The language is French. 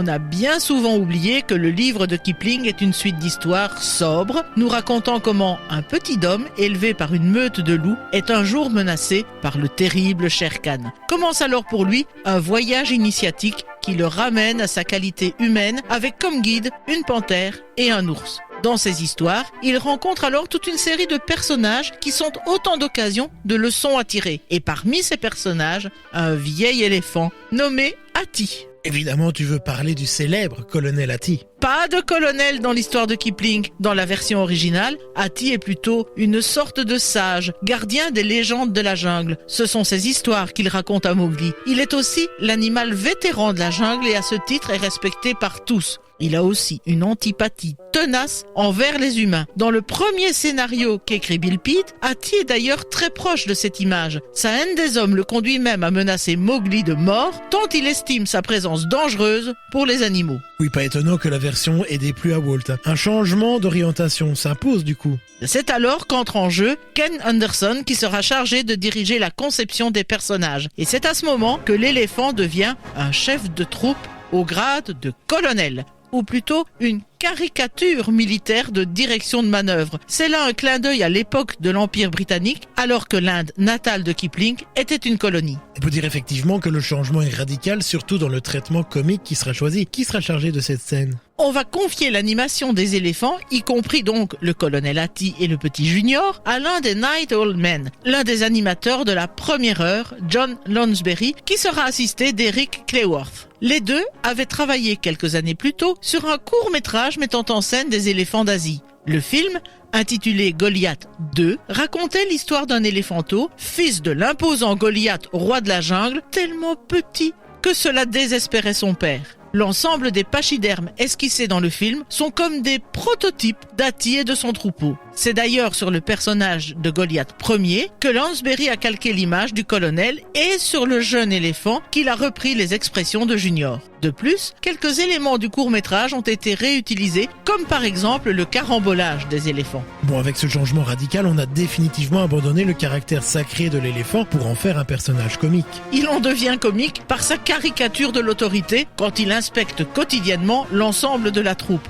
On a bien souvent oublié que le livre de Kipling est une suite d'histoires sobres, nous racontant comment un petit homme élevé par une meute de loups est un jour menacé par le terrible Shere Khan. Commence alors pour lui un voyage initiatique qui le ramène à sa qualité humaine avec comme guide une panthère et un ours. Dans ces histoires, il rencontre alors toute une série de personnages qui sont autant d'occasions de leçons à tirer. Et parmi ces personnages, un vieil éléphant nommé Hati. Évidemment, tu veux parler du célèbre colonel Hati. Pas de colonel dans l'histoire de Kipling. Dans la version originale, Hati est plutôt une sorte de sage, gardien des légendes de la jungle. Ce sont ces histoires qu'il raconte à Mowgli. Il est aussi l'animal vétéran de la jungle et à ce titre est respecté par tous. Il a aussi une antipathie tenace envers les humains. Dans le premier scénario qu'écrit Bill Peet, Hati est d'ailleurs très proche de cette image. Sa haine des hommes le conduit même à menacer Mowgli de mort, tant il estime sa présence dangereuse pour les animaux. Oui, pas étonnant que la version ait déplu à Walt. Un changement d'orientation s'impose du coup. C'est alors qu'entre en jeu Ken Anderson qui sera chargé de diriger la conception des personnages. Et c'est à ce moment que l'éléphant devient un chef de troupe au grade de colonel. Ou plutôt une caricature militaire de direction de manœuvre. C'est là un clin d'œil à l'époque de l'Empire britannique, alors que l'Inde natale de Kipling était une colonie. On peut dire effectivement que le changement est radical, surtout dans le traitement comique qui sera choisi. Qui sera chargé de cette scène ? On va confier l'animation des éléphants, y compris donc le colonel Hati et le petit Junior, à l'un des Night Old Men, l'un des animateurs de la première heure, John Lounsbery, qui sera assisté d'Eric Cleworth. Les deux avaient travaillé quelques années plus tôt sur un court-métrage mettant en scène des éléphants d'Asie. Le film, intitulé Goliath 2, racontait l'histoire d'un éléphanteau, fils de l'imposant Goliath, roi de la jungle, tellement petit que cela désespérait son père. L'ensemble des pachydermes esquissés dans le film sont comme des prototypes d'Hati et de son troupeau. C'est d'ailleurs sur le personnage de Goliath Ier que Lounsbery a calqué l'image du colonel et sur le jeune éléphant qu'il a repris les expressions de Junior. De plus, quelques éléments du court-métrage ont été réutilisés, comme par exemple le carambolage des éléphants. Bon, avec ce changement radical, on a définitivement abandonné le caractère sacré de l'éléphant pour en faire un personnage comique. Il en devient comique par sa caricature de l'autorité quand il inspecte quotidiennement l'ensemble de la troupe.